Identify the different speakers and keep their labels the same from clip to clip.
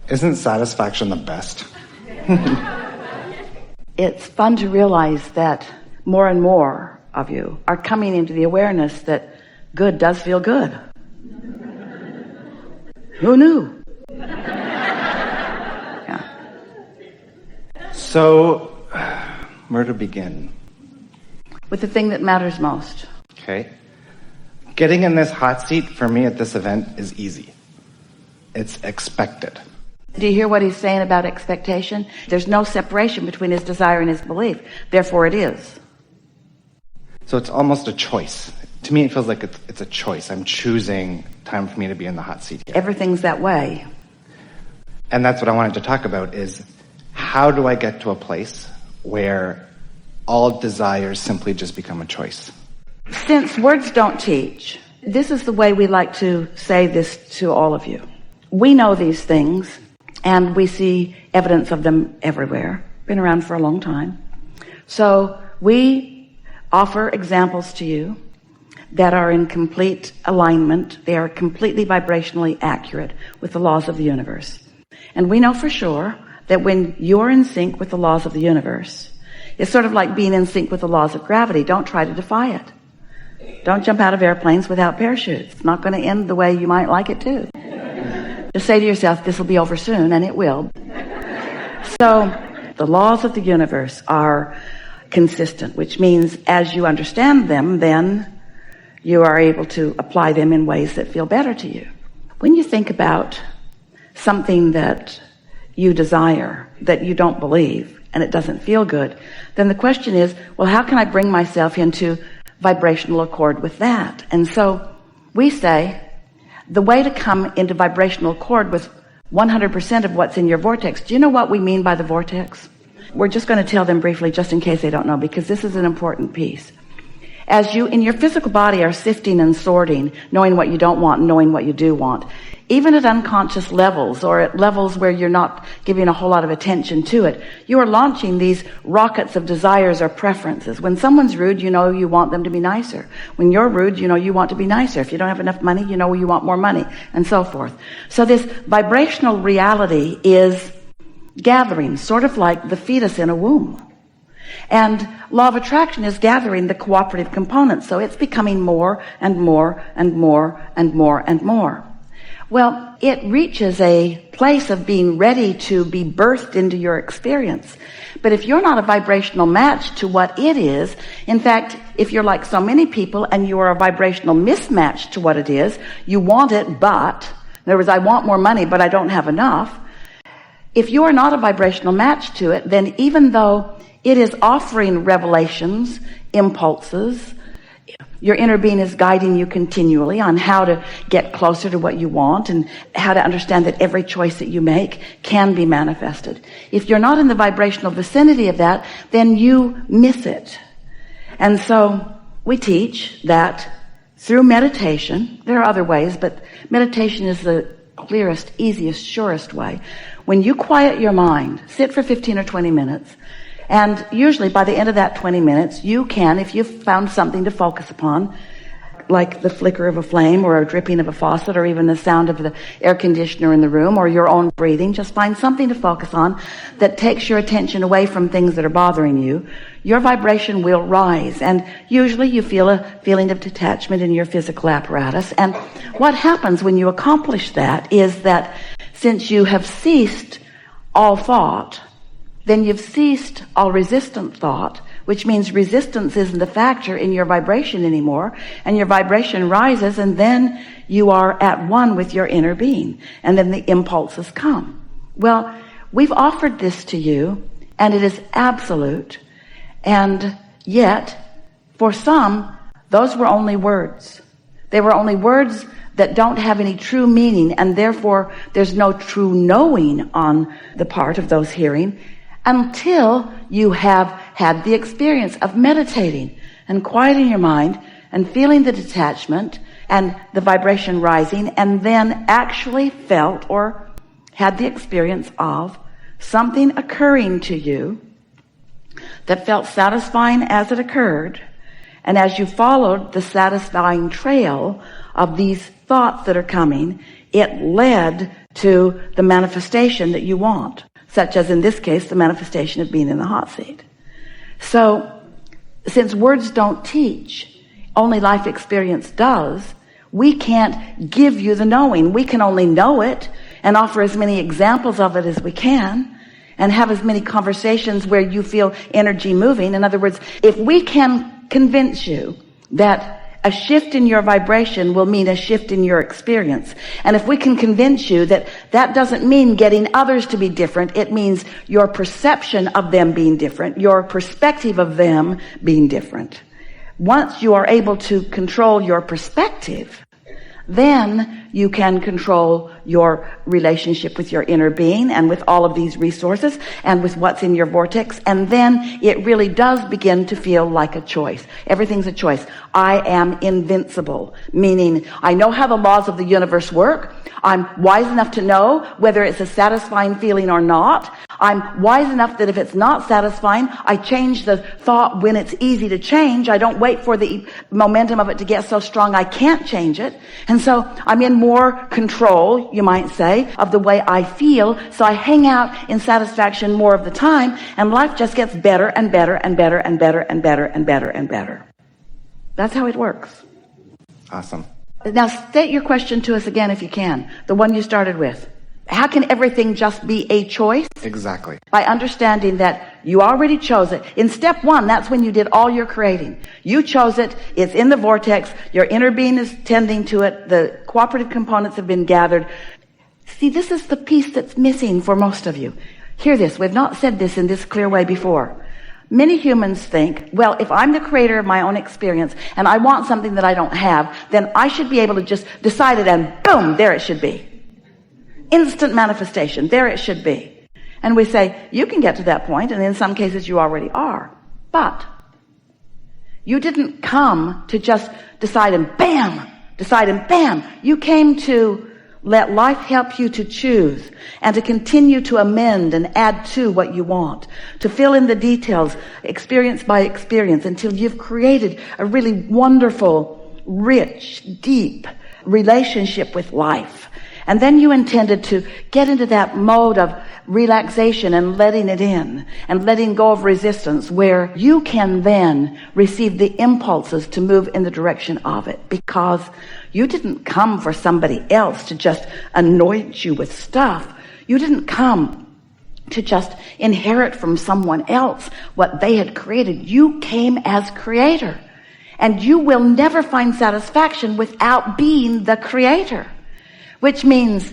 Speaker 1: Isn't satisfaction the best?
Speaker 2: It's fun to realize that more and more of you are coming into the awareness that good does feel good. Who knew? Yeah.
Speaker 1: So, where to begin?
Speaker 2: With the thing that matters most.
Speaker 1: Okay. Getting in this hot seat for me at this event is easy. It's expected.
Speaker 2: Do you hear what he's saying about expectation? There's no separation between his desire and his belief. Therefore it is.
Speaker 1: So it's almost a choice. To me, it feels like it's a choice. I'm choosing time for me to be in the hot seat here.
Speaker 2: Everything's that way.
Speaker 1: And that's what I wanted to talk about is how do I get to a place where all desires simply just become a choice?
Speaker 2: Since words don't teach, this is the way we like to say this to all of you. We know these things, and we see evidence of them everywhere. Been around for a long time. So we offer examples to you that are in complete alignment. They are completely vibrationally accurate with the laws of the universe. And we know for sure that when you're in sync with the laws of the universe, it's sort of like being in sync with the laws of gravity. Don't try to defy it. Don't jump out of airplanes without parachutes. It's not going to end the way you might like it to. Just say to yourself, this will be over soon, and it will. So the laws of the universe are consistent, which means as you understand them, then you are able to apply them in ways that feel better to you. When you think about something that you desire, that you don't believe, and it doesn't feel good, then the question is, well, how can I bring myself into vibrational accord with that? And so we say the way to come into vibrational accord with 100% of what's in your vortex. Do you know what we mean by the vortex? We're just going to tell them briefly just in case they don't know, because this is an important piece. As you in your physical body are sifting and sorting, knowing what you don't want and knowing what you do want, even at unconscious levels or at levels where you're not giving a whole lot of attention to it, you are launching these rockets of desires or preferences. When someone's rude, you know you want them to be nicer. When you're rude, you know you want to be nicer. If you don't have enough money, you know you want more money, and so forth. So this vibrational reality is gathering, sort of like the fetus in a womb. And law of attraction is gathering the cooperative components. So it's becoming more and more and more and more and more. Well, it reaches a place of being ready to be birthed into your experience. But if you're not a vibrational match to what it is, in fact, if you're like so many people and you are a vibrational mismatch to what it is, you want it, but, in other words, I want more money, but I don't have enough. If you are not a vibrational match to it, then even though it is offering revelations, impulses, your inner being is guiding you continually on how to get closer to what you want and how to understand that every choice that you make can be manifested. If you're not in the vibrational vicinity of that, then you miss it. And so we teach that through meditation, there are other ways, but meditation is the clearest, easiest, surest way. When you quiet your mind, sit for 15 or 20 minutes, and usually by the end of that 20 minutes, you can, if you've found something to focus upon, like the flicker of a flame or a dripping of a faucet or even the sound of the air conditioner in the room or your own breathing, just find something to focus on that takes your attention away from things that are bothering you. Your vibration will rise, and usually you feel a feeling of detachment in your physical apparatus. And what happens when you accomplish that is that since you have ceased all thought, then you've ceased all resistant thought, which means resistance isn't a factor in your vibration anymore, and your vibration rises, and then you are at one with your inner being, and then the impulses come. Well, we've offered this to you, and it is absolute, and yet, for some, those were only words. They were only words that don't have any true meaning, and therefore there's no true knowing on the part of those hearing, until you have had the experience of meditating and quieting your mind and feeling the detachment and the vibration rising, and then actually felt or had the experience of something occurring to you that felt satisfying as it occurred. And as you followed the satisfying trail of these thoughts that are coming, it led to the manifestation that you want, such as in this case, the manifestation of being in the hot seat. So, since words don't teach, only life experience does, we can't give you the knowing. We can only know it and offer as many examples of it as we can and have as many conversations where you feel energy moving. In other words, if we can convince you that a shift in your vibration will mean a shift in your experience, and if we can convince you that that doesn't mean getting others to be different, it means your perception of them being different, your perspective of them being different. Once you are able to control your perspective, then you can control your relationship with your inner being and with all of these resources and with what's in your vortex. And then it really does begin to feel like a choice. Everything's a choice. I am invincible, meaning I know how the laws of the universe work. I'm wise enough to know whether it's a satisfying feeling or not. I'm wise enough that if it's not satisfying, I change the thought when it's easy to change. I don't wait for the momentum of it to get so strong I can't change it. And so I'm in more control, you might say, of the way I feel. So I hang out in satisfaction more of the time, and life just gets better and better and better and better and better and better and better. That's how it works.
Speaker 1: Awesome.
Speaker 2: Now state your question to us again if you can, the one you started with. How can everything just be a choice?
Speaker 1: Exactly.
Speaker 2: By understanding that you already chose it. In step one, that's when you did all your creating. You chose it. It's in the vortex. Your inner being is tending to it. The cooperative components have been gathered. See, this is the piece that's missing for most of you. Hear this. We've not said this in this clear way before. Many humans think, well, if I'm the creator of my own experience and I want something that I don't have, then I should be able to just decide it and boom, there it should be. Instant manifestation. There it should be. And we say, you can get to that point, and in some cases you already are. But you didn't come to just decide and bam. You came to let life help you to choose and to continue to amend and add to what you want, to fill in the details, experience by experience, until you've created a really wonderful, rich, deep relationship with life. And then you intended to get into that mode of relaxation and letting it in and letting go of resistance, where you can then receive the impulses to move in the direction of it, because you didn't come for somebody else to just anoint you with stuff. You didn't come to just inherit from someone else what they had created. You came as creator, and you will never find satisfaction without being the creator. Which means,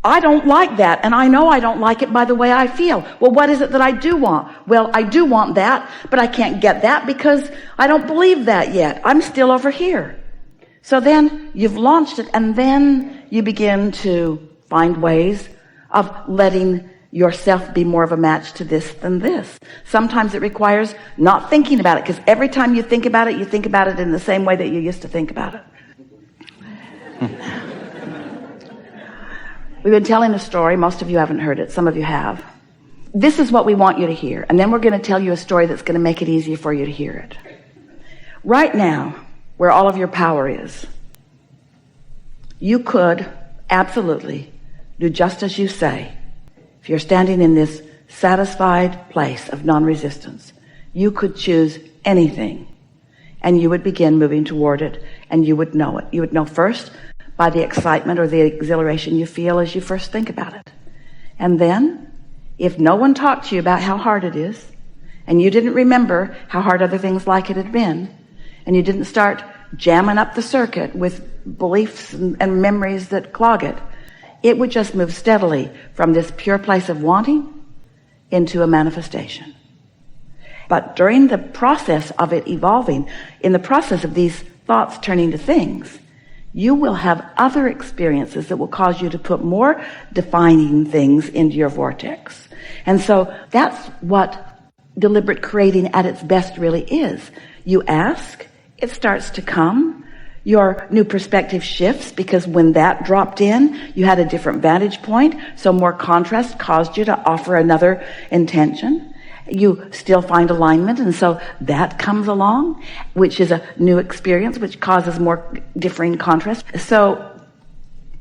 Speaker 2: I don't like that, and I know I don't like it by the way I feel. Well, what is it that I do want? Well, I do want that, but I can't get that because I don't believe that yet. I'm still over here. So then you've launched it, and then you begin to find ways of letting yourself be more of a match to this than this. Sometimes it requires not thinking about it, because every time you think about it, you think about it in the same way that you used to think about it. We've been telling a story. Most of you haven't heard it. Some of you have. This is what we want you to hear. And then we're going to tell you a story that's going to make it easier for you to hear it. Right now, where all of your power is, you could absolutely do just as you say. If you're standing in this satisfied place of non-resistance, you could choose anything, and you would begin moving toward it, and you would know it. You would know first by the excitement or the exhilaration you feel as you first think about it. And then, if no one talked to you about how hard it is, and you didn't remember how hard other things like it had been, and you didn't start jamming up the circuit with beliefs and memories that clog it, it would just move steadily from this pure place of wanting into a manifestation. But during the process of it evolving, in the process of these thoughts turning to things, you will have other experiences that will cause you to put more defining things into your vortex. And so that's what deliberate creating at its best really is. You ask, it starts to come. Your new perspective shifts, because when that dropped in, you had a different vantage point. So more contrast caused you to offer another intention. You still find alignment, and so that comes along, which is a new experience, which causes more differing contrast. So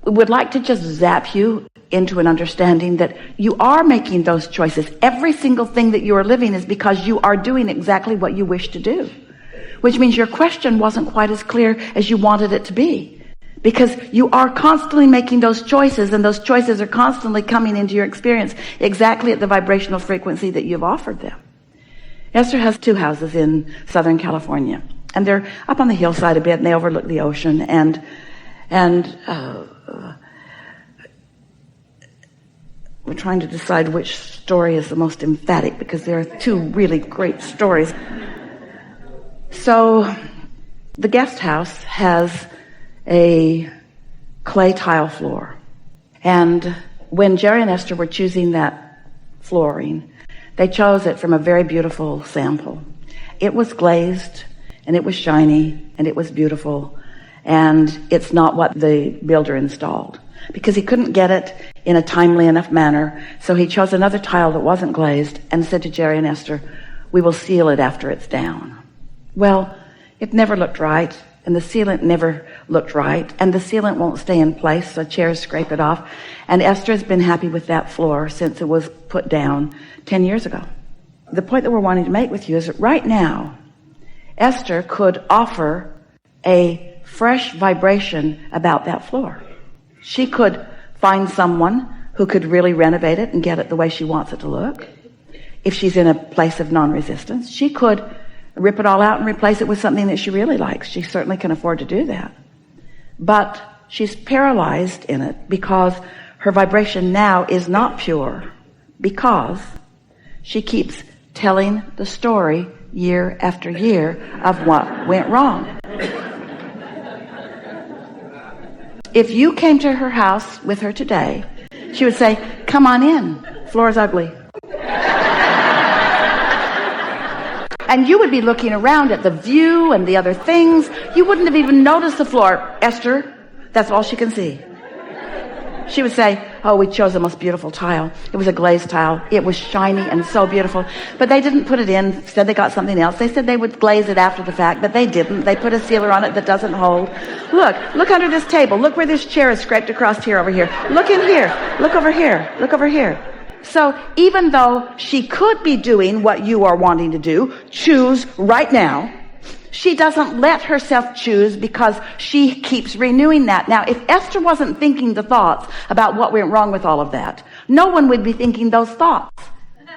Speaker 2: would like to just zap you into an understanding that you are making those choices. Every single thing that you are living is because you are doing exactly what you wish to do, which means your question wasn't quite as clear as you wanted it to be, because you are constantly making those choices, and those choices are constantly coming into your experience exactly at the vibrational frequency that you've offered them. Esther has 2 houses in Southern California, and they're up on the hillside a bit, and they overlook the ocean, and we're trying to decide which story is the most emphatic, because there are 2 really great stories. So the guest house has a clay tile floor, and when Jerry and Esther were choosing that flooring, they chose it from a very beautiful sample. It was glazed, and it was shiny, and it was beautiful, and it's not what the builder installed, because he couldn't get it in a timely enough manner. So he chose another tile that wasn't glazed and said to Jerry and Esther, "We will seal it after it's down." Well, it never looked right, and the sealant never looked right, and the sealant won't stay in place, so chairs scrape it off. And Esther has been happy with that floor since it was put down 10 years ago. The point that we're wanting to make with you is that right now, Esther could offer a fresh vibration about that floor. She could find someone who could really renovate it and get it the way she wants it to look. If she's in a place of non-resistance, she could rip it all out and replace it with something that she really likes. She certainly can afford to do that. But she's paralyzed in it because her vibration now is not pure, because she keeps telling the story year after year of what went wrong. If you came to her house with her today, she would say, "Come on in, floor's ugly." And you would be looking around at the view and the other things. You wouldn't have even noticed the floor. "Esther, that's all she can see." She would say, "Oh, we chose the most beautiful tile. It was a glazed tile. It was shiny and so beautiful. But they didn't put it in. Instead, they got something else. They said they would glaze it after the fact, but they didn't. They put a sealer on it that doesn't hold. Look under this table. Look where this chair is scraped across here over here. Look in here. Look over here. Look over here." So even though she could be doing what you are wanting to do, choose right now, she doesn't let herself choose because she keeps renewing that. Now, if Esther wasn't thinking the thoughts about what went wrong with all of that, no one would be thinking those thoughts.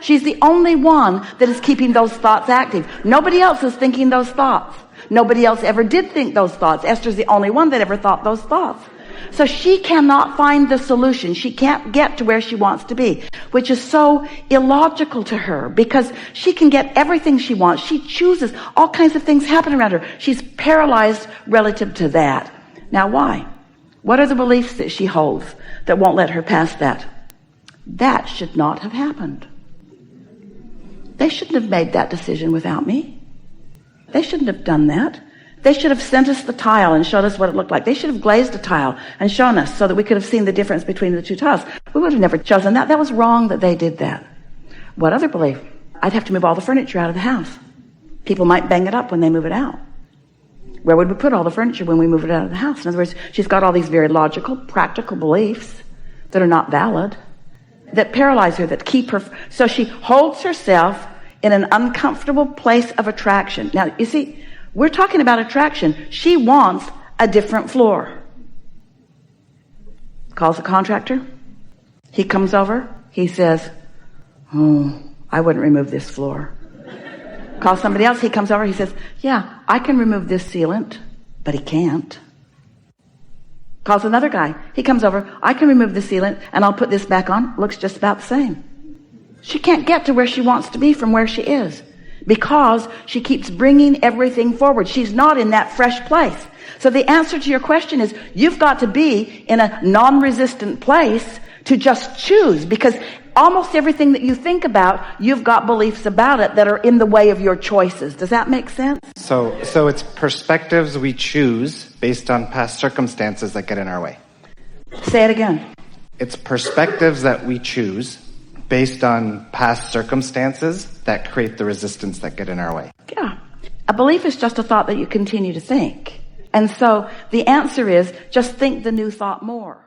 Speaker 2: She's the only one that is keeping those thoughts active. Nobody else is thinking those thoughts. Nobody else ever did think those thoughts. Esther's the only one that ever thought those thoughts. So she cannot find the solution. She can't get to where she wants to be, which is so illogical to her, because she can get everything she wants. She chooses. All kinds of things happen around her. She's paralyzed relative to that. Now, why? What are the beliefs that she holds that won't let her past that? That should not have happened. They shouldn't have made that decision without me. They shouldn't have done that. They should have sent us the tile and showed us what it looked like. They should have glazed a tile and shown us so that we could have seen the difference between the 2 tiles. We would have never chosen that. That was wrong that they did that. What other belief? I'd have to move all the furniture out of the house. People might bang it up when they move it out. Where would we put all the furniture when we move it out of the house? In other words, she's got all these very logical, practical beliefs that are not valid, that paralyze her, that keep her. So she holds herself in an uncomfortable place of attraction. Now, you see, we're talking about attraction. She wants a different floor. Calls a contractor. He comes over. He says, "Oh, I wouldn't remove this floor." Calls somebody else. He comes over. He says, "Yeah, I can remove this sealant," but he can't. Calls another guy. He comes over. "I can remove the sealant and I'll put this back on." Looks just about the same. She can't get to where she wants to be from where she is, because she keeps bringing everything forward. She's not in that fresh place. So the answer to your question is, you've got to be in a non-resistant place to just choose, because almost everything that you think about, you've got beliefs about it that are in the way of your choices. Does that make sense?
Speaker 1: So it's perspectives we choose based on past circumstances that get in our way.
Speaker 2: Say it again.
Speaker 1: It's perspectives that we choose based on past circumstances that create the resistance that get in our way.
Speaker 2: Yeah. A belief is just a thought that you continue to think. And so the answer is, just think the new thought more.